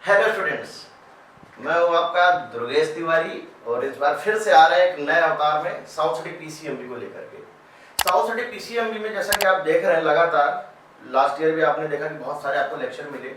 Hello students, मैं हूँ आपका दुर्गेश तिवारी और इस बार फिर से आ रहे हैं एक नए अवतार में साउथ सिटी पीसीएमबी को लेकर के। साउथ सिटी पीसीएमबी में जैसा कि आप देख रहे हैं लगातार लास्ट ईयर भी आपने देखा कि बहुत सारे आपको लेक्चर मिले,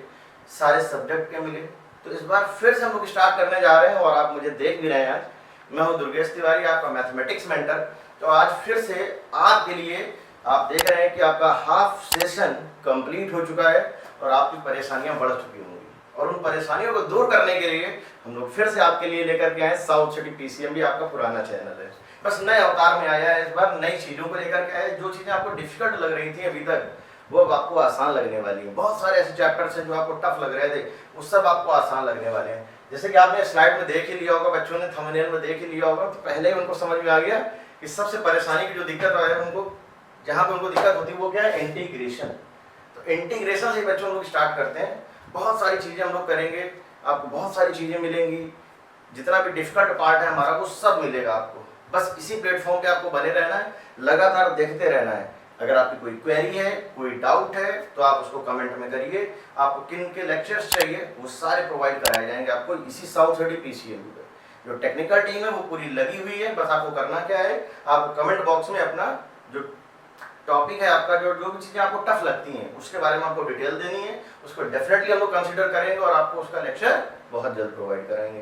सारे सब्जेक्ट के मिले। तो इस बार फिर से हम लोग स्टार्ट करने जा रहे हैं और आप मुझे देख भी रहे हैं। आज मैं हूँ दुर्गेश तिवारी, आपका मैथमेटिक्स मेंटर। तो आज फिर से आपके लिए आप देख रहे हैं कि आपका हाफ सेशन कंप्लीट हो चुका है और आपकी परेशानियां बढ़ चुकी होंगी और उन परेशानियों को दूर करने के लिए हम लोग फिर से आपके लिए लेकर के आए साउथ सिटी पीसीएमबी। आपका पुराना चैनल है, बस नए अवतार में आया है। इस बार नई चीज़ों को लेकर के आए। जो चीज़ें आपको डिफिकल्ट लग रही थी अभी तक, वो अब आपको आसान लगने वाली है। बहुत सारे ऐसे चैप्टर्स हैं जो आपको टफ लग रहे थे, वो सब आपको आसान लगने वाले हैं। जैसे कि आपने स्लाइड में देख ही लिया होगा, बच्चों ने थंबनेल में देख ही लिया होगा, तो पहले ही उनको समझ में आ गया कि सबसे परेशानी की जो दिक्कत है उनको, जहाँ पे उनको दिक्कत होती है वो क्या है, इंटीग्रेशन। तो इंटीग्रेशन से बच्चों लोग स्टार्ट करते हैं। बहुत सारी चीज़ें हम लोग करेंगे, आपको बहुत सारी चीज़ें मिलेंगी। जितना भी डिफिकल्ट पार्ट है हमारा वो सब मिलेगा आपको। बस इसी प्लेटफॉर्म पे आपको बने रहना है, लगातार देखते रहना है। अगर आपकी कोई क्वेरी है, कोई डाउट है, तो आप उसको कमेंट में करिए। आपको किन के लेक्चर्स चाहिए वो सारे प्रोवाइड कराए जाएंगे आपको इसी साउथ सिटी पीसीएमबी पे। जो टेक्निकल टीम है वो पूरी लगी हुई है। बस आपको करना क्या है, आपको कमेंट बॉक्स में अपना जो टॉपिक है आपका, जो भी चीज़ें आपको टफ लगती हैं उसके बारे में आपको डिटेल देनी है। उसको डेफिनेटली हम लोग कंसीडर करेंगे और आपको उसका लेक्चर बहुत जल्द प्रोवाइड कराएंगे।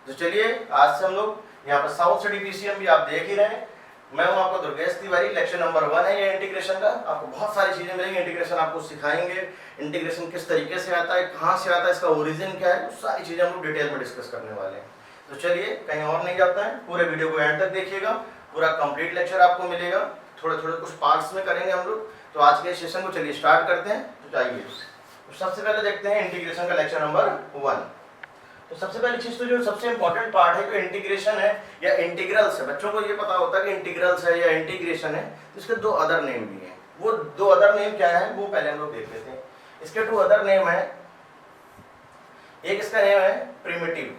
तो चलिए आज से हम लोग यहाँ पर साउथ सिटी पीसीएमबी आप देख ही रहे हैं। मैं हूँ आपका दुर्गेश तिवारी। लेक्चर नंबर 1 है ये इंटीग्रेशन का। आपको बहुत सारी चीज़ें मिलेंगी। इंटीग्रेशन आपको सिखाएंगे, इंटीग्रेशन किस तरीके से आता है, कहाँ से आता है, इसका ओरिजिन क्या है, वो सारी चीज़ें हम लोग डिटेल में डिस्कस करने वाले हैं। तो चलिए कहीं और नहीं जाता है, पूरे वीडियो को एंड तक देखिएगा। पूरा कंप्लीट लेक्चर आपको मिलेगा। थोड़े थोड़े कुछ पार्ट्स में करेंगे हम लोग। तो आज के सेशन को चलिए स्टार्ट करते हैं। तो चाहिए तो सबसे पहले देखते हैं इंटीग्रेशन का लेक्चर नंबर 1। तो सबसे पहली चीज तो जो सबसे इंपॉर्टेंट पार्ट है, जो इंटीग्रेशन है या इंटीग्रल्स है, बच्चों को ये पता होता है कि इंटीग्रल्स है या इंटीग्रेशन है, तो इसके 2 अदर नेम भी हैं। वो 2 अदर नेम क्या है वो पहले हम लोग देख लेते हैं। इसके 2 अदर नेम है। एक इसका नेम है प्रिमिटिव।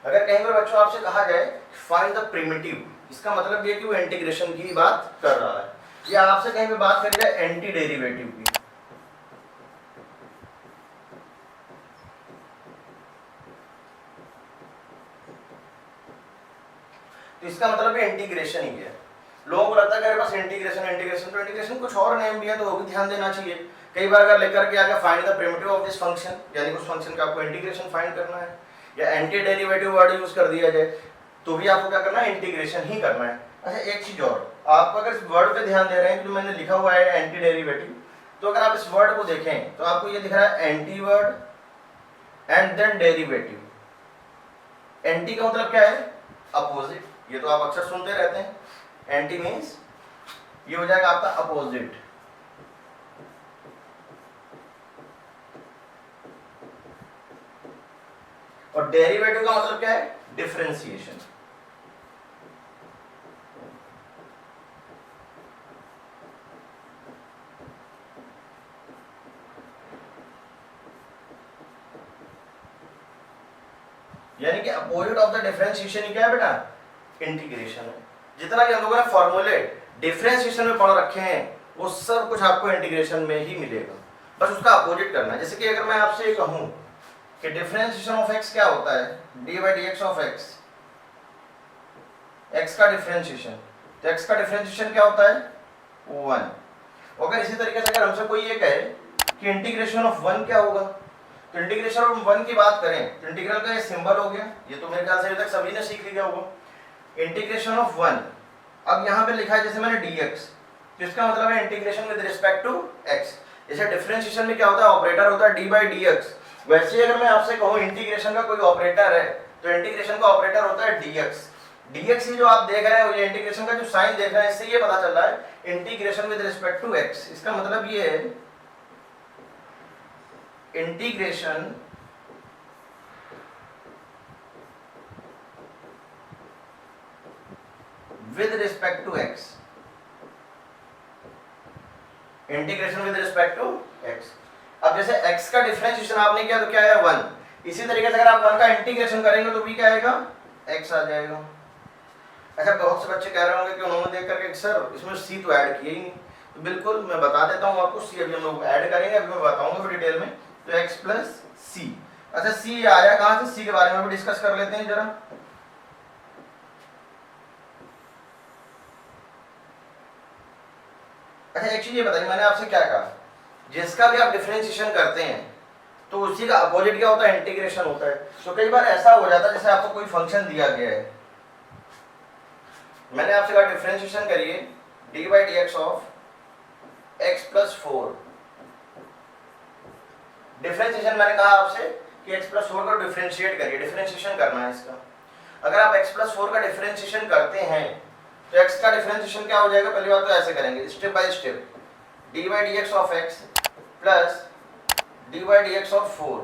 अगर कहीं पर बच्चों आपसे कहा जाए फाइंड द प्रिमिटिव, इसका मतलब ये कि वो इंटीग्रेशन की बात कर रहा है। या आपसे कहीं पे बात करी जाए एंटी डेरिवेटिव की, तो इसका मतलब है इंटीग्रेशन ही है। लोगों को लगता है कि बस इंटीग्रेशन इंटीग्रेशन, तो इंटीग्रेशन कुछ और नेम भी है, तो वो भी ध्यान देना चाहिए। कई बार अगर लेकर के आगे find the primitive of this function, यानी उस फंक्शन का आपको इंटीग्रेशन फाइंड करना है, या एंटी डेरिवेटिव वर्ड यूज कर दिया जाए, तो भी आपको क्या करना है, इंटीग्रेशन ही करना है। अच्छा एक चीज और, आप अगर इस वर्ड पे ध्यान दे रहे हैं जो मैंने लिखा हुआ है एंटी डेरिवेटिव, तो अगर आप इस वर्ड को देखें तो आपको ये दिख रहा है anti word and then derivative. Anti का मतलब क्या है, अपोजिट। ये तो आप अक्सर सुनते रहते हैं, एंटी मीन्स ये हो जाएगा आपका अपोजिट। और डेरिवेटिव का मतलब क्या है, डिफरेंशिएशन। यानी कि अपोजिट ऑफ द डिफरेंशिएशन ही क्या है बेटा, इंटीग्रेशन है। जितना भी हम लोगों ने फॉर्मूले डिफरेंशिएशन में पढ़ रखे हैं वो सब कुछ आपको इंटीग्रेशन में ही मिलेगा। बस उसका अपोजिट करना है। जैसे कि अगर मैं आपसे ये कहूं कि डिफरेंशिएशन ऑफ x क्या होता है, d/dx ऑफ x, x का डिफरेंशिएशन, तो x का डिफरेंशिएशन क्या होता है, 1। अगर इसी तरीके से अगर हमसे कोई ये कहे कि इंटीग्रेशन ऑफ 1 क्या होगा, तो इंटीग्रेशन ऑफ 1 की बात करें तो इंटीग्रल का ये सिंबल हो गया, ये तो मेरे ख्याल से अभी तक सभी ने सीख लिया होगा। इंटीग्रेशन ऑफ 1, अब यहाँ पे लिखा है जैसे मैंने dx, तो इसका मतलब है integration with respect to x। जैसे डिफरेंशिएशन में क्या होता है, ऑपरेटर होता है d/dx, वैसे ही अगर मैं आपसे कहूँ इंटीग्रेशन का कोई ऑपरेटर है, तो इंटीग्रेशन का ऑपरेटर होता है dx। dx ही जो आप देख रहे हैं, ये इंटीग्रेशन का जो साइन देख रहे हैं, इससे ये पता चल रहा है integration with respect to x। इसका मतलब ये है integration with respect to x, integration with respect to x। अब जैसे x का डिफरेंशिएशन आपने किया तो क्या है, 1। इसी तरीके से अगर आप 1 का इंटीग्रेशन करेंगे तो भी क्या आएगा, x आ जाएगा। अच्छा बहुत से बच्चे कह रहे होंगे कि उन्होंने देख करके सर इसमें c तो ऐड किया ही नहीं, तो बिल्कुल मैं बता देता हूँ आपको, सी अभी हम लोग ऐड करेंगे, अभी मैं बताऊंगा डिटेल में। तो x प्लस सी, अच्छा सी आया कहाँ से, सी के बारे में भी डिस्कस कर लेते हैं जरा। अच्छा एक चीज ये बताइए, मैंने आपसे क्या कहा, जिसका भी आप डिफरेंशिएशन करते हैं तो उसी का अपोजिट क्या होता है, इंटीग्रेशन होता है। तो कई बार ऐसा हो जाता है जैसे आपको कोई फंक्शन दिया गया है, मैंने आपसे कहा डिफरेंशिएशन करिए D by D x of x plus four. Differentiation मैंने कहा आपसे कि x प्लस फोर का डिफरेंशिएट करिए, डिफरेंशिएशन करना है इसका। अगर आप x प्लस फोर का डिफरेंशिएशन करते हैं तो x का डिफरेंशिएशन क्या हो जाएगा, पहली बात तो ऐसे करेंगे step by step, D by D x of x plus D by D x of four.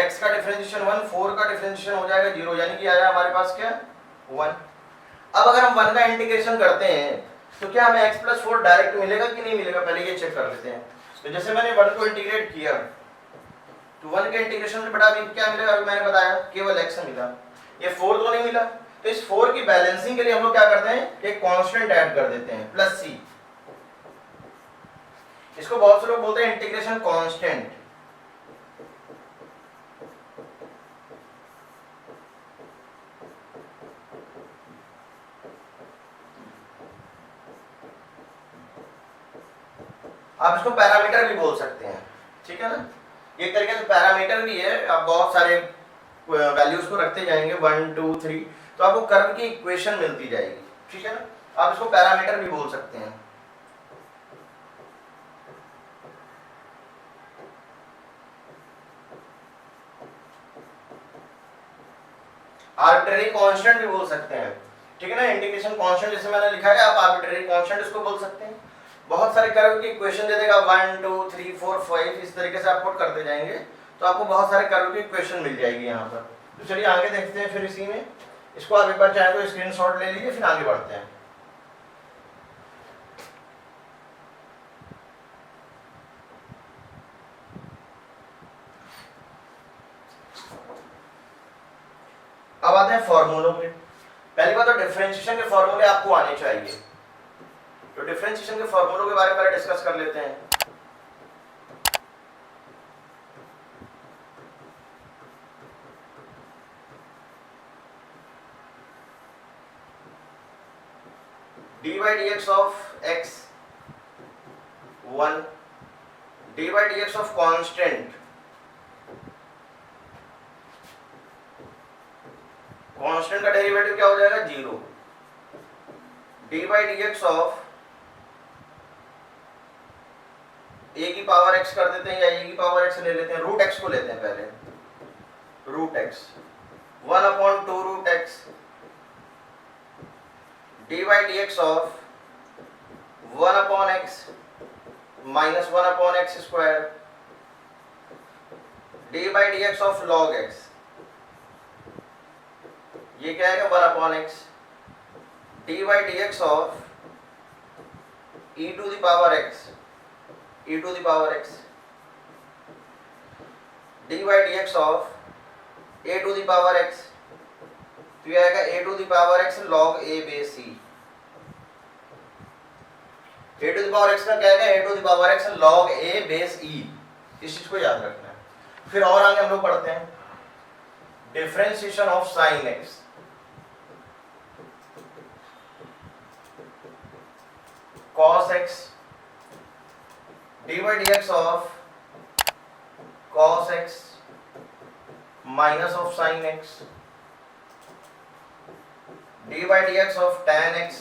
x का डिफरेंशिएशन 1, 4 का डिफरेंशिएशन हो जाएगा 0, यानी कि आया हमारे पास क्या 1। अब अगर हम 1 का इंटीग्रेशन करते हैं तो क्या हमें x प्लस फोर डायरेक्ट मिलेगा कि नहीं मिलेगा, पहले ये चेक कर लेते हैं। तो जैसे मैंने 1 को इंटीग्रेट किया तो 1 के इंटीग्रेशन से बड़ा भी क्या मिलेगा, अभी मैंने बताया केवल x मिला, ये 4 तो नहीं मिला। तो इस 4 की बैलेंसिंग के लिए हम लोग क्या करते हैं, एक कांस्टेंट ऐड कर देते हैं प्लस c। इसको बहुत से लोग बोलते हैं इंटीग्रेशन कांस्टेंट। आप इसको पैरामीटर भी बोल सकते हैं, ठीक है ना, एक तरीके से पैरामीटर भी है। आप बहुत सारे वैल्यूज को रखते जाएंगे 1 2 3, तो आपको कर्व की इक्वेशन मिलती जाएगी, ठीक है ना, आप इसको पैरामीटर भी बोल सकते हैं। आर्बिट्रेरी कांस्टेंट भी बोल सकते हैं, ठीक है ना, इंटीग्रेशन कांस्टेंट जैसे मैंने लिखा है, आप आर्बिट्रेरी कांस्टेंट इसको बोल सकते हैं। बहुत सारे कर्व की इक्वेशन दे देगा 1 2 3 4 5, इस तरीके से आप पुट करते जाएंगे तो आपको बहुत सारे कर्व की इक्वेशन मिल जाएगी यहाँ पर। तो चलिए आगे देखते हैं फिर इसी में, इसको आप एक बार चाहे तो स्क्रीनशॉट ले लीजिए, फिर आगे बढ़ते हैं। अब आते हैं फॉर्मूलों पे। पहली बात तो डिफरेंशिएशन के फॉर्मूले आपको आने चाहिए, तो डिफरेंशिएशन के फॉर्मूलों के बारे में पहले डिस्कस कर लेते हैं। D by D x of X 1, D by D x of constant, constant का डेरिवेटिव क्या हो जाएगा 0, D by D x of A की पावर x कर देते हैं, या ए की पावर x ले लेते हैं, रूट x को लेते हैं पहले, root x 1/2 root x, d by D x of 1/x minus 1/x square, d by D x of log x, ये क्या आएगा 1/x, d by D x of e to the power x, e to the power x, d by D x of a to the power x, तो ये आएगा a to the power x log a base c। a to the power x का क्या आएगा, a to the power x log a base e, इस चीज को याद रखना है। फिर और आगे हम लोग पढ़ते हैं differentiation of sine x, cos x, d by D x of cos x minus of sine x, d by D x of tan x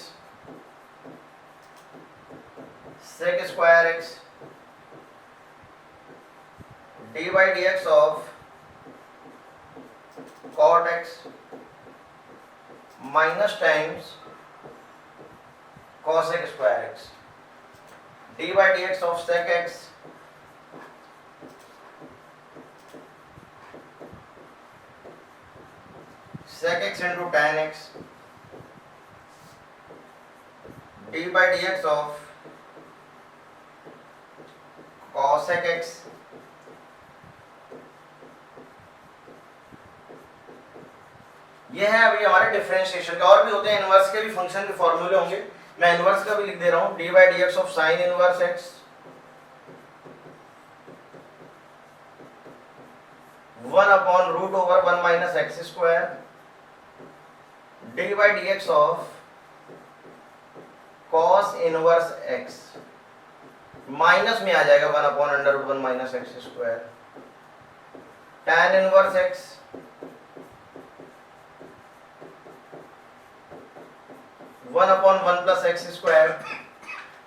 sec square x, d by D x of cot x minus times cosec square x, d by D x of sec x sec x into tan x, d by dx of cosec x ये है अभी हमारे differentiation का। और भी होते हैं, inverse के भी फंक्शन के फॉर्मूले होंगे, मैं इनवर्स का भी लिख दे रहा हूं, d by D x of sine inverse x 1 upon root over 1 minus x square d by D x of cos inverse x minus में आ जाएगा 1 upon under root 1 minus x square tan inverse x 1 upon 1 plus x square.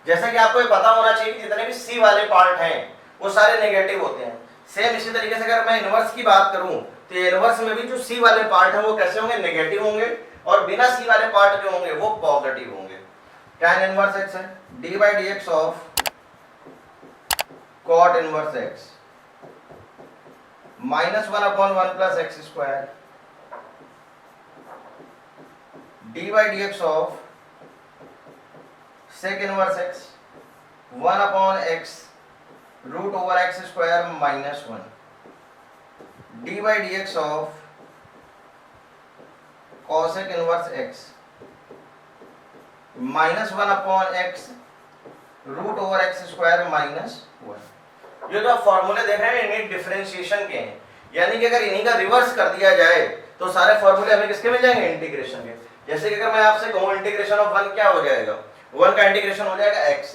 जैसा कि आपको ये पता होना चाहिए कि जितने भी सी वाले पार्ट हैं वो सारे नेगेटिव होते हैं। सेम इसी तरीके से अगर मैं इनवर्स की बात करूं तो इनवर्स में भी जो सी वाले पार्ट हैं वो कैसे होंगे, नेगेटिव होंगे, और बिना सी वाले पार्ट जो होंगे वो पॉजिटिव होंगे। tan इनवर्स एक्स है d by D x of cot inverse x minus 1 upon 1 plus x square d by D x of sec inverse x 1 upon x root over x square minus 1 D by D x of cosec inverse x minus 1 upon x root over x square minus 1। ये जो आप फॉर्मूले देख रहे हैं इन्हीं differentiation के हैं, यानी कि अगर इन्हीं का रिवर्स कर दिया जाए तो सारे फॉर्मूले हमें किसके मिल जाएंगे, इंटीग्रेशन के। जैसे कि अगर मैं आपसे कहूं इंटीग्रेशन ऑफ 1 क्या हो जाएगा, 1 का इंटीग्रेशन हो जाएगा x,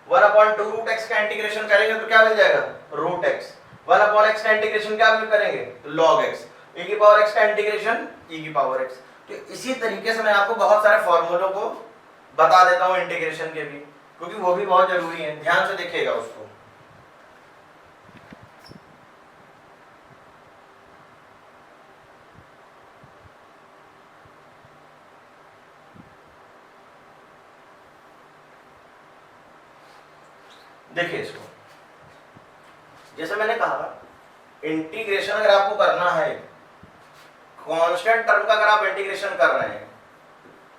1 अपॉन 2 रूट x का इंटीग्रेशन करेंगे तो क्या मिल जाएगा, रूट x, 1 अपॉन x का इंटीग्रेशन क्या करेंगे, log x, e की पावर x का इंटीग्रेशन e की पावर x। तो इसी तरीके से मैं आपको बहुत सारे फॉर्मूलों को बता देता हूं इंटीग्रेशन के भी, क्योंकि वो भी बहुत जरूरी है, ध्यान से देखिएगा उसको। देखिए इसको, जैसे मैंने कहा इंटीग्रेशन अगर आपको करना है कांस्टेंट टर्म का, अगर आप इंटीग्रेशन कर रहे हैं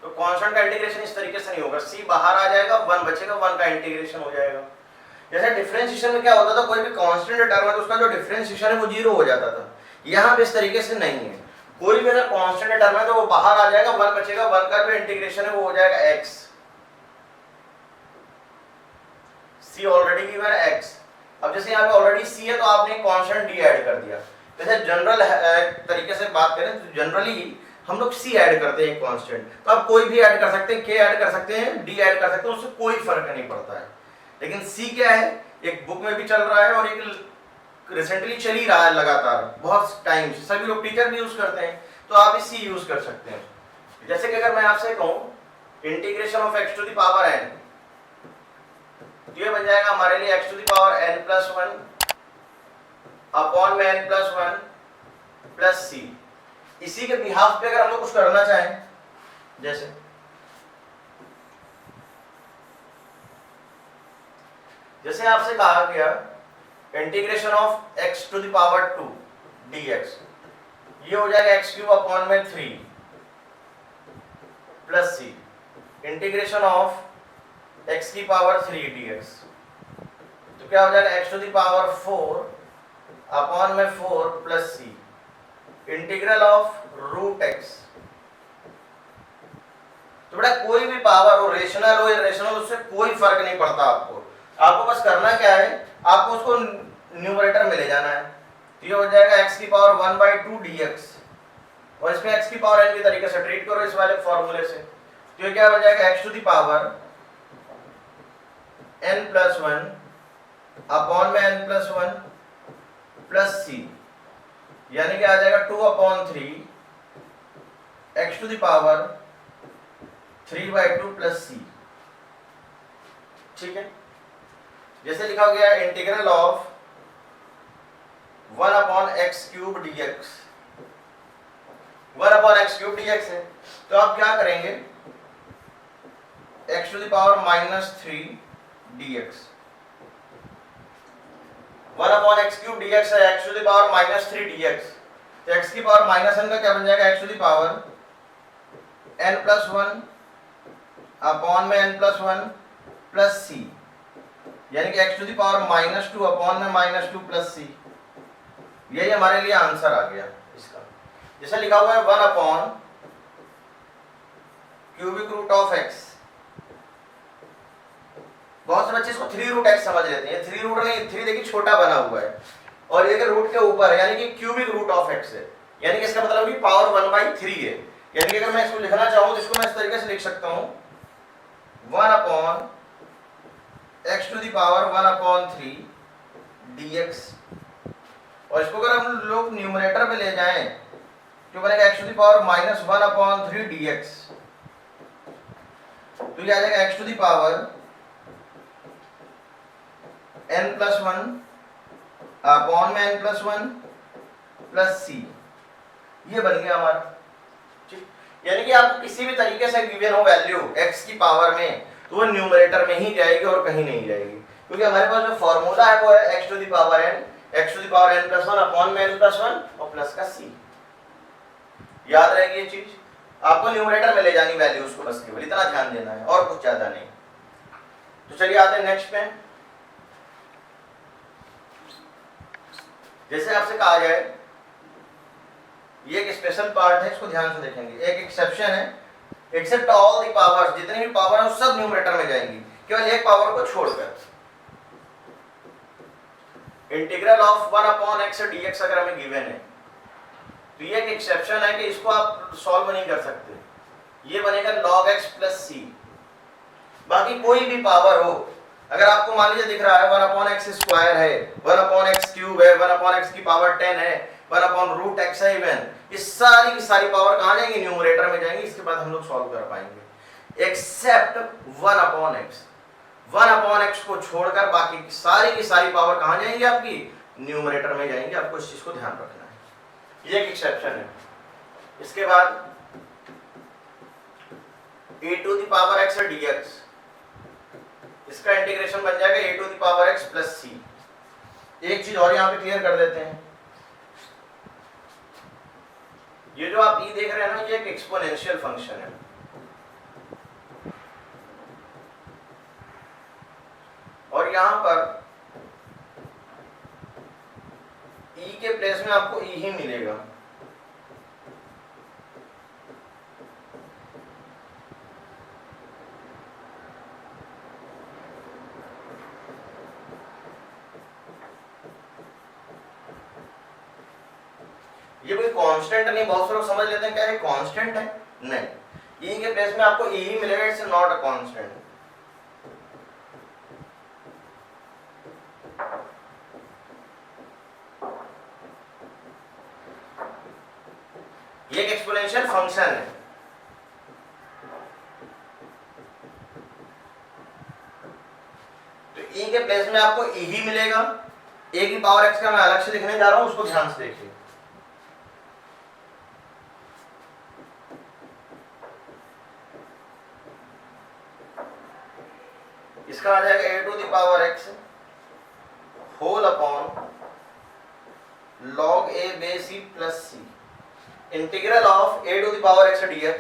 तो कांस्टेंट का इंटीग्रेशन इस तरीके से नहीं होगा, c बाहर आ जाएगा, 1 बचेगा, 1 का इंटीग्रेशन हो जाएगा। जैसे डिफरेंशिएशन में क्या होता था, कोई भी कांस्टेंट टर्म है तो उसका जो डिफरेंशिएशन है वो 0 हो जाता था। यहाँ पे इस तरीके से नहीं है, कोई भी अगर कांस्टेंट टर्म है तो वो बाहर आ जाएगा, 1 बचेगा, 1 का जो इंटीग्रेशन है वो हो जाएगा x, c ऑलरेडी गिवन है x। अब जैसे यहाँ पे ऑलरेडी c है तो आपने कांस्टेंट d ऐड कर दिया। जैसे जनरल तरीके से बात करें तो जनरली हम लोग c ऐड करते हैं कांस्टेंट, तो आप कोई भी ऐड कर सकते हैं, k ऐड कर सकते हैं, d ऐड कर सकते हैं, उससे कोई फर्क नहीं पड़ता है। लेकिन c क्या है, एक बुक में भी चल रहा है और एक रिसेंटली चल ही रहा है लगातार बहुत टाइम से, सभी लोग टीचर भी यूज करते हैं, तो आप भी c यूज कर सकते हैं। जैसे कि अगर मैं आपसे कहूं integration of x to the power n, तो ये बन जाएगा हमारे लिए x to the power n plus 1 upon में n प्लस 1 प्लस c। इसी के बिहाफ पे अगर हम लोग कुछ करना चाहें, जैसे आपसे कहा गया integration of x to the power 2 dx, ये हो जाएगा x क्यूब अपॉन में 3 plus c, integration of x की पावर 3 dx, तो क्या हो जाएगा x to the power 4 upon में 4 plus c, integral of root x। तो बेटा कोई भी पावर हो, रेशनल हो इरेशनल, उससे कोई फर्क नहीं पड़ता आपको। आपको बस करना क्या है, आपको उसको न्यूमरेटर में ले जाना है। तो ये हो जाएगा x की पावर 1/2 dx, और इसमें x की पावर n की तरीके से ट्रीट करो इस वाले फॉर्मूले से, तो ये क्या हो जाएगा x to the power n plus 1 upon में n प्लस 1 प्लस c, यानी कि आ जाएगा 2 upon 3 x to the power 3/2 plus c। ठीक है, जैसे लिखा गया integral of 1 upon x cube dx, 1 upon x cube dx है, तो आप क्या करेंगे x to the power -3 dx, 1 upon x cube dx है, x to the power -3 dx, तो x की पावर -n का क्या बन जाएगा x to the power n plus 1 upon में n प्लस 1 प्लस c, यानी कि x to the power -2 upon में -2 प्लस c। यही हमारे लिए आंसर आ गया इसका। जैसे लिखा हुआ है 1 upon cubic root of x बहुत से बच्चे इसको 3 रूट एक्स समझ लेते हैं, 3 रूट नहीं, 3 देखिए छोटा बना हुआ है और ये रूट के ऊपर है, यानी कि क्यूबिक रूट ऑफ एक्स है, यानी कि इसका मतलब कि पावर 1/3 है। यानी कि अगर मैं इसको लिखना चाहूं तो इसको मैं इस तरीके से लिख सकता हूं 1/x⁻1/3 dx, और इसको अगर हम लोग न्यूमरेटर पे ले जाएं तो बनेगा x⁻−1/3 dx, तो ये आ जाएगा x⁻n+1 अपॉन में n+1 प्लस c, ये बन गया हमारा। ठीक, यानी कि आपको किसी भी तरीके से गिवन हो वैल्यू x की पावर में तो वो न्यूमरेटर में ही जाएगी और कहीं नहीं जाएगी, क्योंकि हमारे पास जो फॉर्मूला है वो है x⁻n+1 अपॉन में n+1 और प्लस का c। याद रहेगी ये चीज, आपको न्यूमरेटर में ले जानी वैल्यू उसको, बस केवल इतना ध्यान देना है और कुछ ज्यादा नहीं। तो चलिए आते हैं नेक्स्ट पे। जैसे आपसे कहा जाए, ये एक स्पेशल पार्ट है, इसको ध्यान से देखेंगे। एक एक्सेप्शन है, एक्सेप्ट ऑल द पावर्स, जितनी भी पावर है वो सब न्यूमरेटर में जाएंगी, केवल एक पावर को छोड़कर। इंटीग्रल ऑफ 1/x dx अगर हमें गिवन है तो ये एक एक्सेप्शन है कि इसको आप सॉल्व नहीं कर सकते, ये बनेगा log x प्लस c। बाकी कोई भी पावर हो, अगर आपको मान लीजिए दिख रहा है 1/x² है, 1/x³ है, 1/x की पावर 10 है, 1/√x है इवन, ये सारी की सारी पावर कहाँ जाएंगी? न्यूमरेटर में जाएंगी। इसके बाद हम लोग सॉल्व कर पाएंगे, एक्सेप्ट 1/x। 1/x को छोड़कर बाकी की सारी पावर कहाँ जाएंगी? आपकी न्यूमरेटर में जाएंगे। आपको इस चीज को ध्यान रखना है, ये एक एक्सेप्शन है। इसके बाद e⁻x dx, इसका इंटीग्रेशन बन जाएगा e⁻x प्लस c। एक चीज और यहां पे क्लियर कर देते हैं, ये जो आप e देख रहे हैं ना, ये एक एक्सपोनेंशियल फंक्शन है। और यहां पर e के प्लेस में आपको e ही मिलेगा। ये कोई कांस्टेंट नहीं, बहुत से लोग समझ लेते हैं क्या ये कांस्टेंट है, नहीं, e के प्लेस में आपको e ही मिलेगा, इट्स नॉट अ कांस्टेंट। ये एक एक्सपोनेंशियल फंक्शन है। तो e के प्लेस में आपको e ही मिलेगा। a की पावर x का मैं अलग से लिखने जा रहा हूं, उसको ध्यान से देखिए। इसका आ जाएगा a⁻x whole upon log a base c plus c, integral of a⁻x dx,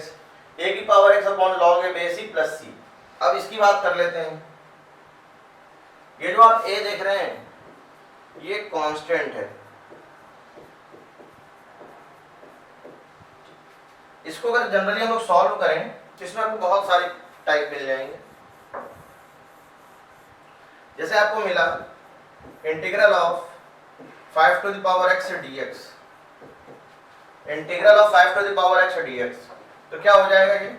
a की power x upon log a base c plus c। अब इसकी बात कर लेते हैं। ये जो आप a देख रहे हैं ये कांस्टेंट है, इसको अगर जनरली हम लोग सॉल्व करें तो इसमें आपको बहुत सारे टाइप मिल जाएंगे। जैसे आपको मिला integral of 5⁻x dx, integral of 5⁻x dx, तो क्या हो जाएगा ये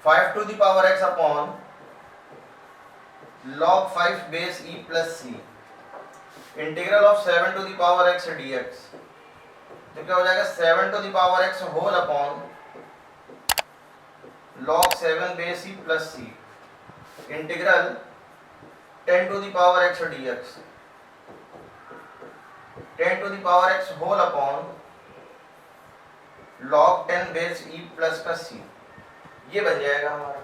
5⁻x upon log 5 base e plus c, integral of 7⁻x dx, तो क्या हो जाएगा 7⁻x whole upon log 7 base e plus c, integral 10⁻x dx, 10⁻x whole upon log 10 base e plus का c। ये बन जाएगा हमारा,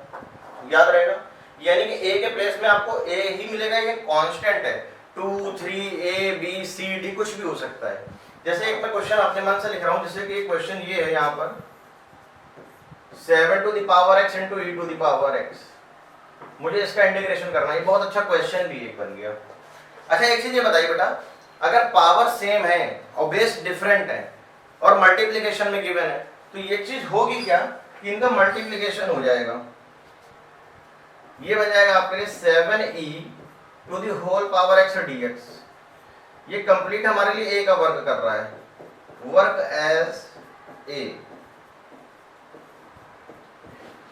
याद रहेगा। यानी कि a के प्लेस में आपको a ही मिलेगा, ये कांस्टेंट है, 2 3 a b c d कुछ भी हो सकता है। जैसे एक मैं क्वेश्चन अपने मन से लिख रहा हूं, जैसे कि एक क्वेश्चन ये है यहाँ पर 7⁻x into e⁻x, मुझे इसका इंटीग्रेशन करना है। ये बहुत अच्छा क्वेश्चन भी एक बन गया। अच्छा एक चीज ये बताइए बेटा, अगर पावर सेम है और बेस डिफरेंट है और मल्टीप्लिकेशन में गिवन है, तो ये चीज होगी क्या कि इनका मल्टीप्लिकेशन हो जाएगा। ये बन जाएगा आपके लिए 7e⁻x dx। ये कंप्लीट हमारे लिए a का वर्क कर रहा है, वर्क एज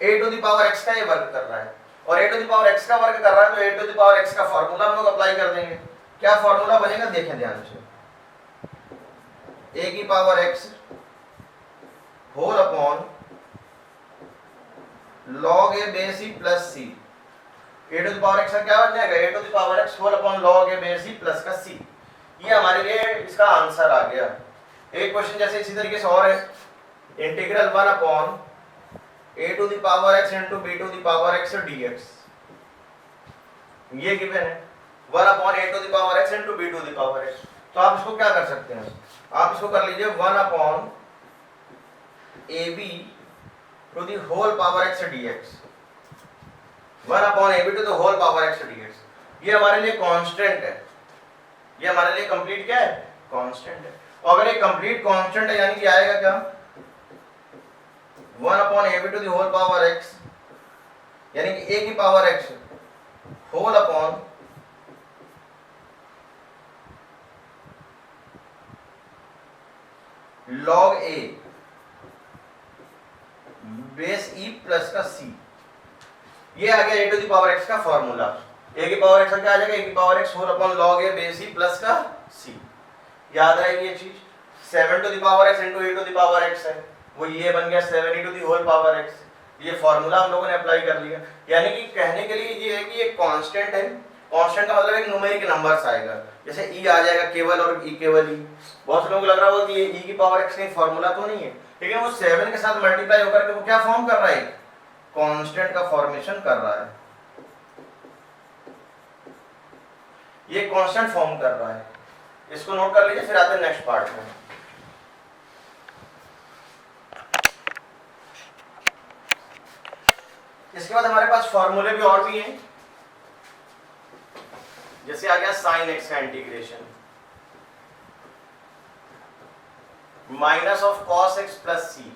a⁻x का ये वर्क कर रहा है, और a⁻x का वर्क कर रहा है तो a⁻x का फॉर्मूला हम लोग अप्लाई कर देंगे। क्या फॉर्मूला बनेगा देखें ध्यान से, a⁻x whole upon log a base c plus c। a⁻x का क्या बन जाएगा, a⁻x whole upon log a base c plus का c। ये हमारे लिए इसका आंसर आ गया। एक क्वेश्चन जैसे इसी तरीके से और है, integral 1 upon a⁻x into b⁻x dx। ये गिवन है 1 अपॉन a⁻x इंटू b⁻x। तो आप इसको क्या कर सकते हैं, आप इसको कर लीजिए 1 upon ab⁻x dx, 1 upon ab⁻x dx। ये हमारे लिए कांस्टेंट है, ये हमारे लिए कंप्लीट क्या है, कांस्टेंट है। और अगर ये कंप्लीट कांस्टेंट है यानी कि आएगा क्या 1 अपॉन ab⁻x यानी कि a की power x whole upon log a base e plus का c। ये आ गया a⁻x का फॉर्मूला। a की पावर x का क्या आ जाएगा, a की power x whole upon log a base e plus का c। याद रहेगी ये चीज, 7⁻x इंटू a⁻x है, वो ये बन गया 7e⁻x। ये फॉर्मूला हम लोगों ने अप्लाई कर लिया। यानी कि कहने के लिए ये है कि ये कांस्टेंट है, कांस्टेंट का मतलब एक न्यूमेरिक नंबर्स आएगा, जैसे e आ जाएगा केवल और e केवल e। बहुत से लोगों को लग रहा होगा कि ये e की पावर x का फॉर्मूला तो नहीं है, लेकिन वो 7 के साथ मल्टीप्लाई होकर के वो क्या फॉर्म कर रहा है, कांस्टेंट का फॉर्मेशन कर रहा है, ये कांस्टेंट फॉर्म कर रहा है। इसको नोट कर लीजिए, फिर आते हैं नेक्स्ट पार्ट में। इसके बाद हमारे पास फॉर्मूले भी और भी हैं, जैसे आ गया साइन एक्स का integration, minus of cos x plus c,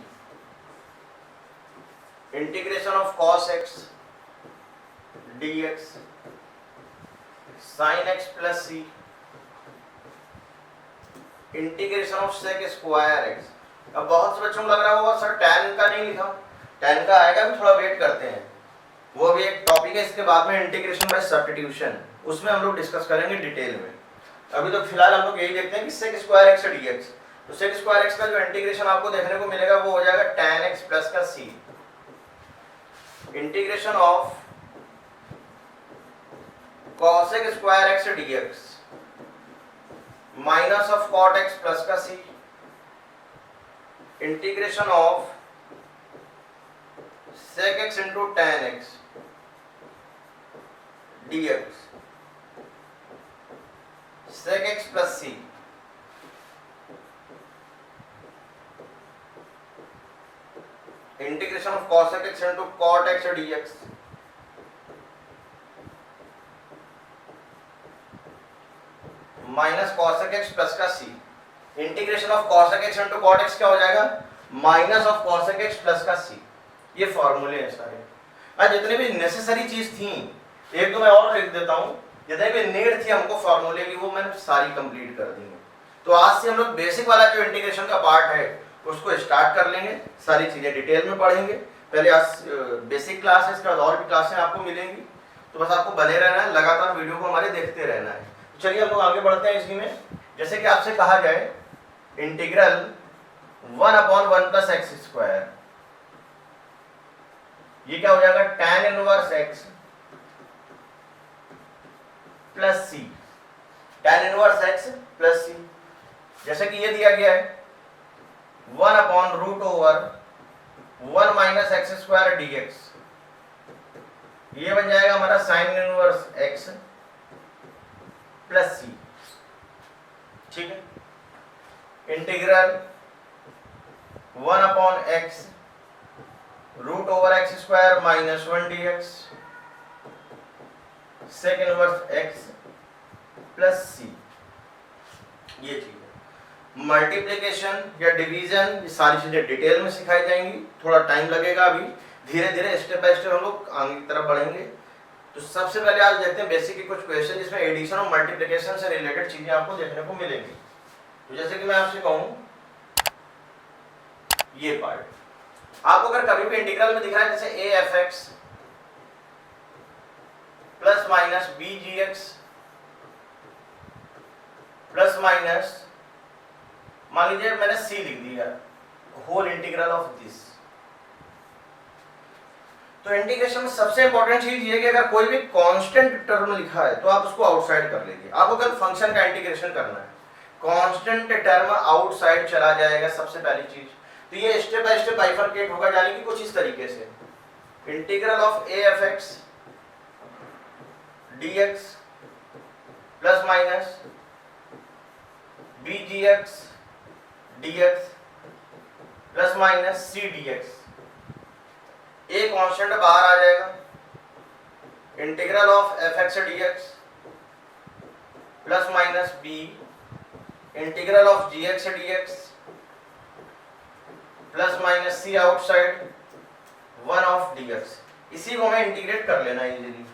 integration of cos x dx, sine x plus c, integration of sec square x. अब बहुत से बच्चों को लग रहा होगा सर tan का नहीं लिखा, tan का आएगा, भी थोड़ा वेट करते हैं, वो भी एक टॉपिक है इसके बाद में, इंटीग्रेशन बाय सब्स्टिट्यूशन, उसमें हम लोग डिस्कस करेंगे डिटेल में। अभी तो फिलहाल हम लोग यही देखते हैं कि सेक स्क्वायर एक्स dx। तो सेक स्क्वायर एक्स का जो इंटीग्रेशन आपको देखने को मिलेगा वो हो जाएगा tan x प्लस का c, integration of cos x square x dx, minus of cot x plus का c, integration of sec x into tan x dx, sec x plus c, integration of cos x into cot x dx, minus cos x plus का c, integration of cos x into cot x क्या हो जाएगा, minus of cos x plus का c। ये फॉर्मूले हैं सारे। आज जितने भी नेसेसरी चीज थी, एक तो मैं और लिख देता हूं, जितने भी नीड थी हमको फॉर्मूले की वो मैंने सारी कंप्लीट कर दी है। तो आज से हम लोग बेसिक वाला जो इंटीग्रेशन का पार्ट है उसको स्टार्ट कर लेंगे, सारी चीजें डिटेल में पढ़ेंगे। पहले आज बेसिक क्लास है, इसके बाद और भी क्लासें आपको मिलेंगी, तो बस आपको बने रहना है, लगातार वीडियो को हमारे देखते रहना है। चलिए हम लोग आगे बढ़ते हैं इसी में। जैसे कि आपसे कहा जाए integral 1 upon 1 plus x square, ये क्या हो जाएगा tan inverse x plus C, tan inverse x plus C. जैसे कि ये दिया गया है 1 upon root over 1 minus x square dx, ये बन जाएगा हमारा sine inverse x plus C. ठीक है, integral 1 upon x root over x square minus 1 dx, sec inverse x plus C. ये चीज है। मल्टीप्लिकेशन या डिवीजन, ये सारी चीजें डिटेल में सिखाई जाएंगी, थोड़ा टाइम लगेगा, अभी धीरे धीरे स्टेप बाय स्टेप हम लोग आगे की तरफ बढ़ेंगे। तो सबसे पहले आज देखते हैं बेसिक के कुछ क्वेश्चन जिसमें एडिशन और मल्टीप्लिकेशन से रिलेटेड चीजें आपको देखने को मिलेंगी। तो जैसे कि मैं आपसे कहूं ये पार्ट आपको अगर कभी भी इंटीग्रल में दिख रहा है जैसे a f x plus minus b g x plus minus मान लीजिए मैंने सी लिख दिया होल इंटीग्रल ऑफ दिस। तो इंटीग्रेशन में सबसे इंपॉर्टेंट चीज ये कि अगर कोई भी कांस्टेंट टर्म लिखा है तो आप उसको आउटसाइड कर लीजिए। आपको कल फंक्शन का इंटीग्रेशन करना है, कांस्टेंट टर्म आउटसाइड चला जाएगा सबसे पहली चीज। तो ये स्टेप बाय स्टेप बाइफरकेट होगा, यानी कि कुछ इस तरीके से integral of a f x d x plus minus b g x d x plus minus c d x. एक कांस्टेंट बाहर आ जाएगा, integral of f x d x plus minus b integral of g x d x plus minus c outside one of d x. इसी को हमें integrate कर लेना easily.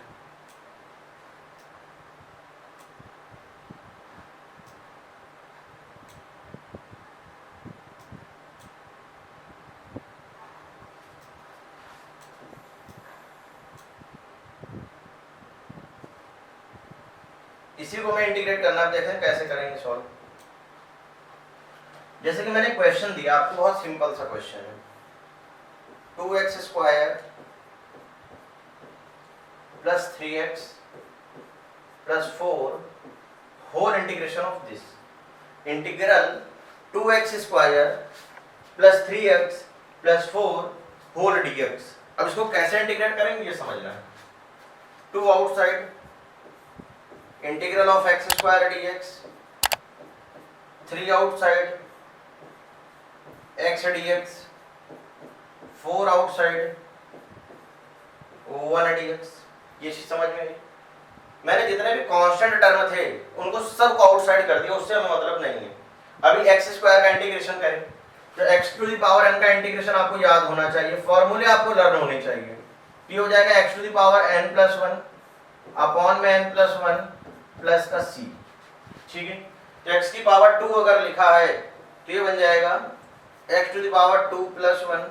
इसी को मैं इंटीग्रेट करना, देखें कैसे करेंगे सॉल्व। जैसे कि मैंने क्वेश्चन दिया आपको, बहुत सिंपल सा क्वेश्चन है, 2x square plus 3x plus 4 whole integration of this. Integral 2x square plus 3x plus 4 whole dx। अब इसको कैसे इंटीग्रेट करेंगे ये समझना है। 2 outside integral of x square dx, 3 outside x dx, 4 outside 1 dx। ये चीज समझ में आई। मैंने जितने भी कांस्टेंट टर्म थे उनको सब आउटसाइड कर दिया, उससे हमें मतलब नहीं है। अभी एक्स स्क्वायर का इंटीग्रेशन करें तो x to the power n का इंटीग्रेशन आपको याद होना चाहिए, फॉर्मूले आपको लर्न होने चाहिए। ये हो जाएगा x to the power n plus 1 upon में n प्लस 1 प्लस का c। ठीक है, तो x की पावर 2 अगर लिखा है तो ये बन जाएगा x to the power 2 plus 1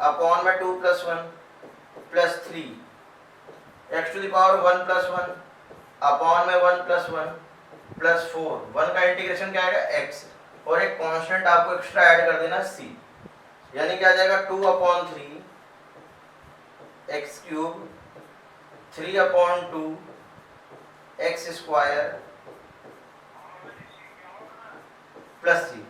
upon में 2 plus 1 plus 3, x to the power 1 plus 1 upon में 1 प्लस 1 प्लस 4। 1 का इंटीग्रेशन क्या आएगा x, और एक कांस्टेंट आपको एक्स्ट्रा ऐड कर देना c, यानी क्या आ जाएगा 2 upon 3 x cube 3 upon 2 x square plus c.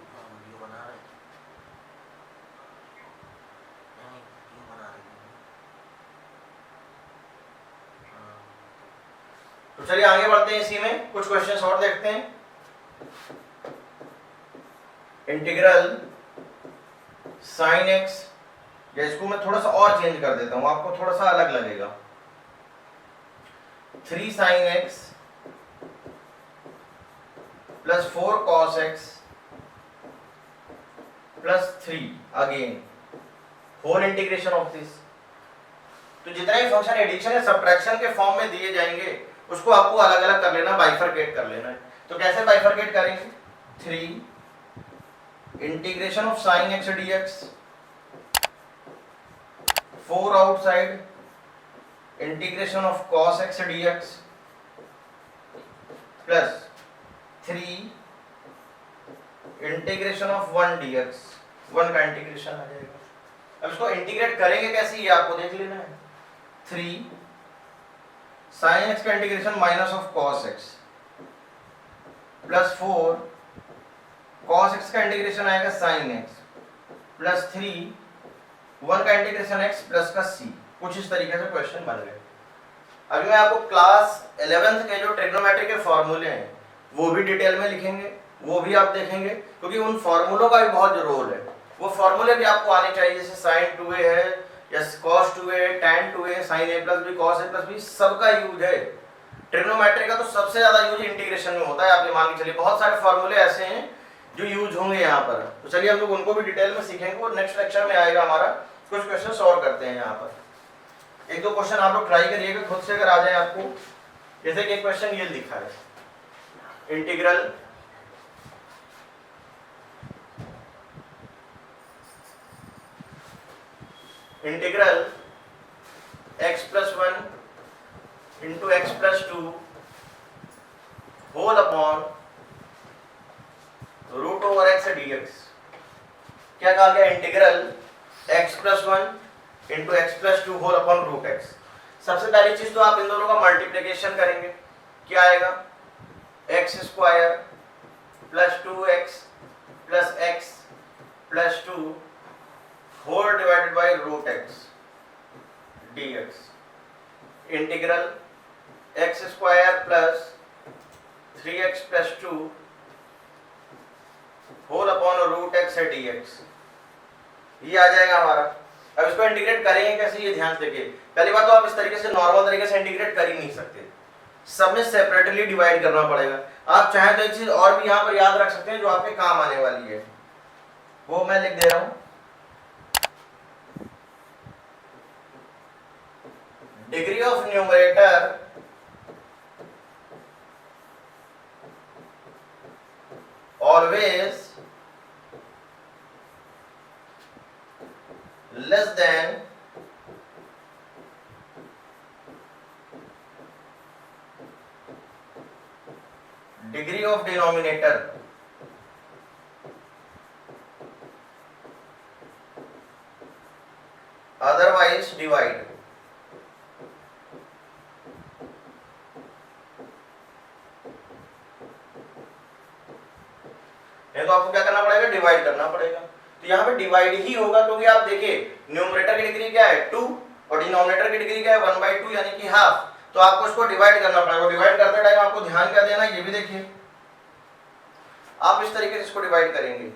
तो चलिए आगे बढ़ते हैं, इसी में कुछ क्वेश्चंस और देखते हैं। इंटीग्रल साइन एक्स, या इसको मैं थोड़ा सा और चेंज कर देता हूं, आपको थोड़ा सा अलग लगेगा। 3 sine x plus 4 cos x plus 3 again whole integration of this. तो जितना ही फंक्शन एडिशन या सब्ट्रैक्शन के फॉर्म में दिए जाएंगे उसको आपको अलग अलग कर लेना, बाइफरकेट कर लेना है। तो कैसे बाइफरकेट करेंगे? 3 integration of sine x dx, 4 outside integration of cos x dx plus 3 integration of 1 dx। 1 का इंटीग्रेशन आ जाएगा। अब इसको इंटीग्रेट करेंगे कैसे ये आपको देख लेना है। 3 साइन x का integration minus of cos x plus 4 cos x का इंटीग्रेशन आएगा साइन x प्लस 3 1 का इंटीग्रेशन x प्लस का c। कुछ इस तरीके से क्वेश्चन बन गए। अभी मैं आपको क्लास 11th के जो ट्रिग्नोमेट्री के फॉर्मूले हैं वो भी डिटेल में लिखेंगे, वो भी आप देखेंगे, क्योंकि उन फॉर्मूलों का भी बहुत रोल है। वो फॉर्मूले भी आपको आने चाहिए, जैसे साइन 2a है या cos 2a, tan 2a, sin a plus b, cos a plus b, सबका यूज है। ट्रिग्नोमेट्री का तो सबसे ज्यादा यूज इंटीग्रेशन में होता है। आप ये मान के चलिए बहुत सारे फॉर्मूले ऐसे हैं जो यूज होंगे यहाँ पर। तो चलिए हम लोग उनको भी डिटेल में सीखेंगे और नेक्स्ट लेक्चर में आएगा हमारा। कुछ क्वेश्चन और करते हैं यहाँ पर। एक दो क्वेश्चन आप लोग ट्राई करिएगा खुद से, अगर आ जाए आपको। जैसे कि एक क्वेश्चन ये लिखा है, integral x plus 1 into x plus 2 whole upon root over x dx। क्या कहा गया? Integral x plus 1 into x plus 2 whole upon root x. सबसे पहली चीज तो आप इन दोनों का मल्टीप्लिकेशन करेंगे, क्या आएगा? X square plus 2x plus x plus 2 whole divided by root x dx। Integral x square plus 3x plus 2 whole upon root x है dx। ये आ जाएगा हमारा। अब इसको इंटीग्रेट करेंगे कैसे, ये ध्यान से देखिए। पहली बात तो आप इस तरीके से नॉर्मल तरीके से इंटीग्रेट कर ही नहीं सकते, सब में सेपरेटली डिवाइड करना पड़ेगा। आप चाहें तो एक चीज और भी यहाँ पर याद रख सकते हैं जो आपके काम आने वाली है, वो मैं लिख दे रहा हूं। Degree of numerator always less than degree of denominator। otherwise divide। नहीं तो आपको क्या करना पड़ेगा? डिवाइड करना पड़ेगा। तो यहाँ पे डिवाइड ही होगा, क्योंकि आप देखिए न्यूमरेटर की डिग्री क्या है 2 और डिनोमिनेटर की डिग्री क्या है 1/2 यानी कि हाफ। तो आपको इसको डिवाइड करना पड़ेगा। डिवाइड करते टाइम आपको ध्यान क्या देना है ये भी देखिए। आप इस तरीके से इसको डिवाइड करेंगे,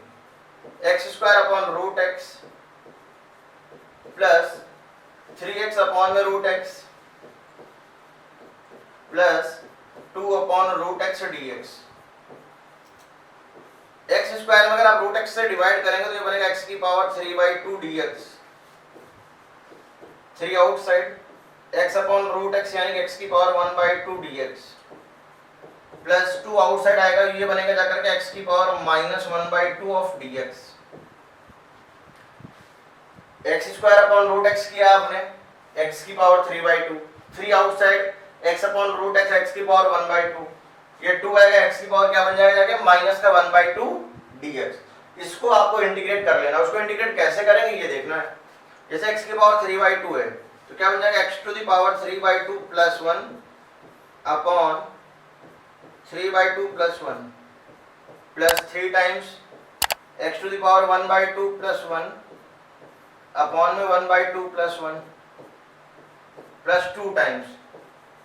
x square upon root x plus 3x upon में root x plus 2 upon root x dx। X square में अगर आप रूट एक्स से डिवाइड करेंगे तो ये बनेगा x की पावर 3/2 dx। 3 आउटसाइड, x अपॉन रूट एक्स यानी x की पावर 1/2 dx प्लस 2 आउटसाइड आएगा, ये बनेगा जाकर के x की power -1/2 of dx। x square upon root x किया आपने, x की पावर 3/2, 3 आउटसाइड, x अपॉन रूट एक्स x की पावर 1/2, ये 2 आएगा, x की पावर क्या बन जाएगा जाके माइनस का 1/2 dx। इसको आपको इंटीग्रेट कर लेना। उसको इंटीग्रेट कैसे करेंगे ये देखना है। जैसे x की पावर 3/2 है तो क्या बन जाएगा x to the power 3/2 plus 1 upon 3/2 plus 1 plus 3 times x to the power 1/2 plus 1 upon में 1/2 plus 1 plus 2 times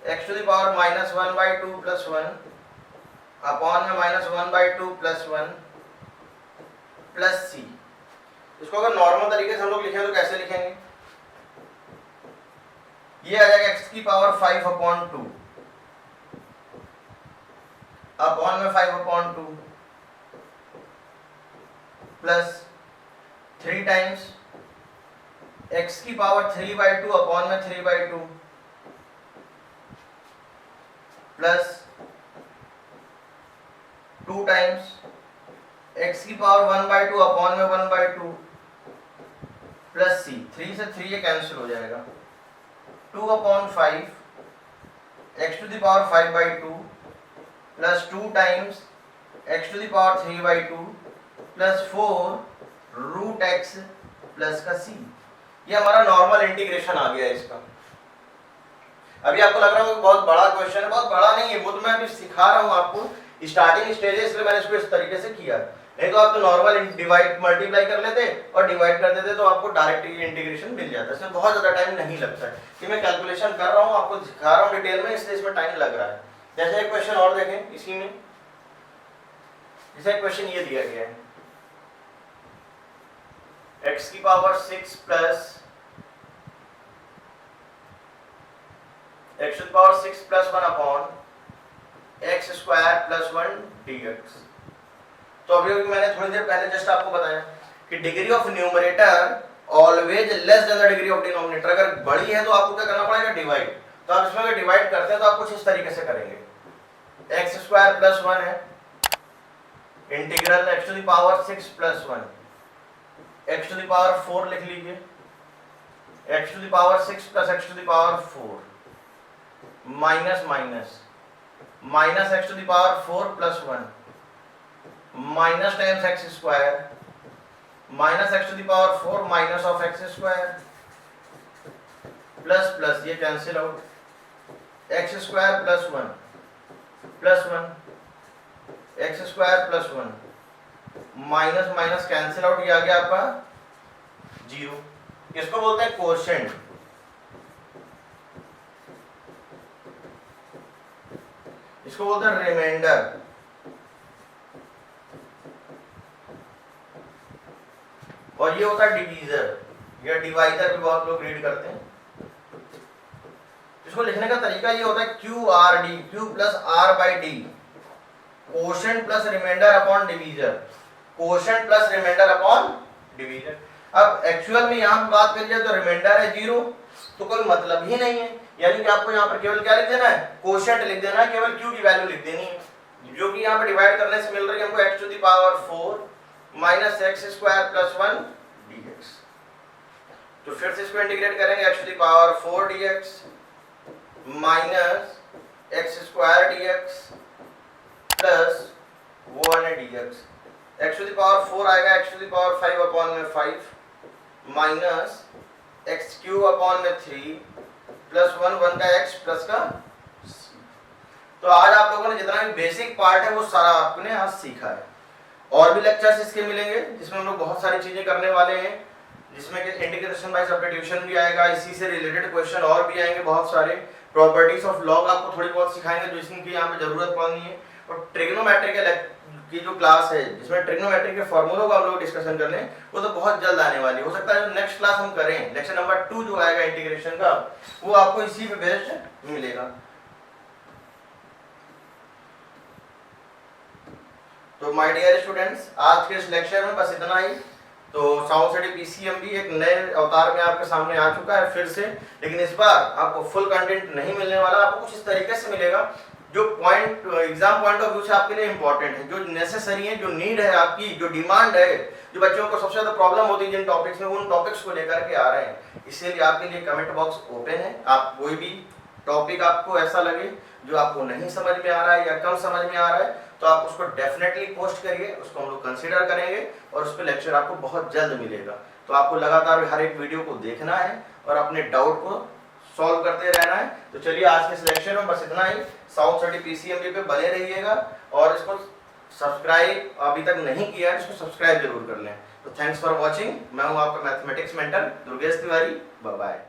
x to the power -1/2 plus 1 upon में -1/2 प्लस 1 प्लस c। इसको अगर नॉर्मल तरीके से हम लोग लिखें तो कैसे लिखेंगे? ये आ जाएगा x की पावर 5/2 अपॉन में 5/2 प्लस 3 टाइम्स x की पावर 3/2 अपॉन में 3/2 प्लस 2 टाइम्स x की पावर 1/2 अपॉन में 1/2 प्लस c। 3 से 3 ये कैंसिल हो जाएगा, 2/5 x to the power 5/2 plus 2 times x to the power 3/2 plus 4 root x plus का c। ये हमारा नॉर्मल इंटीग्रेशन आ गया है इसका। अभी आपको लग रहा होगा बहुत बड़ा क्वेश्चन है, बहुत बड़ा नहीं है, वो तो मैं अभी सिखा रहा हूँ आपको, स्टार्टिंग स्टेज है इसलिए मैंने इसको इस तरीके से किया। नहीं तो आप तो नॉर्मल डिवाइड मल्टीप्लाई कर लेते और डिवाइड कर देते तो आपको डायरेक्ट इंटीग्रेशन मिल जाता है। इसमें बहुत ज्यादा टाइम नहीं लगता है कि मैं कैलकुलेशन कर रहा हूँ आपको सिखा रहा हूँ डिटेल में, इसलिए इसमें टाइम लग रहा है। जैसे एक क्वेश्चन और देखें इसी में, जैसे क्वेश्चन ये दिया गया है x की power 6 plus x to the power 6 plus 1 upon x square plus 1 dx। तो अभी मैंने थोड़ी देर पहले जस्ट आपको बताया कि degree of numerator always less than the degree of denominator. अगर बड़ी है तो आपको क्या करना पड़ेगा, डिवाइड। तो आप इसमें अगर डिवाइड करते हैं तो आप कुछ इस तरीके से करेंगे, एक्स स्क्वायर प्लस 1 है, integral x to the power 6 plus 1, x to the power 4 लिख लीजिए, x to the power 6 plus x to the power 4, minus minus minus x to the power 4 plus 1, minus times x square, minus x to the power 4 minus of x square, plus plus ये cancel out, x square plus 1 plus 1, x square plus 1, minus minus cancel out, ये आ गया आपका 0। इसको बोलते हैं quotient. इसको बोलते हैं रिमाइंडर। और ये होता है डिवीजर या डिवाइजर भी बहुत लोग रीड करते हैं। इसको लिखने का तरीका ये होता है Q R D, Q plus R by D, quotient plus remainder upon divisor, quotient plus remainder upon divisor. अब एक्चुअल में यहाँ बात करिए तो रिमाइंडर है 0, तो कोई मतलब ही नहीं है, यानी कि आपको यहाँ पर केवल क्या लिख देना है, कोशेंट लिख देना है, केवल क्यू की वैल्यू लिख देनी है, जो कि यहाँ पर डिवाइड करने से मिल रही है हमको x to the power 4 minus x square plus 1 dx। तो फिर से इसको इंटीग्रेट करेंगे, x to the power 4 dx minus x square dx plus 1 dx, x to the power 4 आएगा x to the power 5 upon में 5 माइनस एक्स क्यूब अपॉन में 3 plus 1 का x plus का c। तो आज आप लोगों ने जितना भी बेसिक पार्ट है वो सारा आपने आज सीखा है। और भी लेक्चर्स इसके मिलेंगे जिसमें हम लोग बहुत सारी चीजें करने वाले हैं, जिसमें कि इंटीग्रेशन बाय सब्स्टिट्यूशन भी आएगा, इसी से रिलेटेड क्वेश्चन और भी आएंगे बहुत सारे, प्रॉपर्टीज ऑफ लॉग आपको थोड़ी बहुत सिखाएंगे जो इसकी यहाँ पे जरूरत पड़नी है, और ट्रिग्नोमेट्री की जो क्लास है जिसमें ट्रिग्नोमेट्री के फॉर्मूलों का हम लोग डिस्कशन कर लें, वो तो बहुत जल्द आने वाली है। हो सकता है जो नेक्स्ट क्लास हम करें लेक्चर नंबर 2 जो आएगा इंटीग्रेशन का, वो आपको इसी पे बेस्ड मिलेगा। तो माय डियर स्टूडेंट्स, आज के इस लेक्चर में बस इतना ही। तो साउथ सिटी पीसीएमबी एक नए अवतार में आपके सामने आ चुका है फिर से, लेकिन इस बार आपको फुल कंटेंट नहीं मिलने वाला, आपको कुछ इस तरीके से मिलेगा जो point exam point of view से आपके लिए इंपॉर्टेंट है, जो नेसेसरी है, जो नीड है आपकी, जो डिमांड है, जो बच्चों को सबसे ज्यादा प्रॉब्लम होती है जिन टॉपिक्स में, उन टॉपिक्स को लेकर के आ रहे हैं। इसीलिए आपके लिए कमेंट बॉक्स ओपन है, आप कोई भी टॉपिक आपको ऐसा लगे जो आपको नहीं समझ में आ रहा है या कम समझ में आ रहा है, तो आप उसको डेफिनेटली पोस्ट करिए, उसको हम लोग कंसीडर करेंगे और उस पर लेक्चर आपको बहुत जल्द मिलेगा। तो आपको लगातार हर एक वीडियो को देखना है और अपने डाउट को सॉल्व करते रहना है। तो चलिए आज के इस लेक्चर में बस इतना ही। साउथ सिटी पीसीएमबी पे बने रहिएगा और इसको सब्सक्राइब अभी तक नहीं किया है, इसको सब्सक्राइब जरूर कर लें। तो थैंक्स फॉर वॉचिंग। मैं हूँ आपका mathematics mentor Durgesh Tiwari. Bye bye.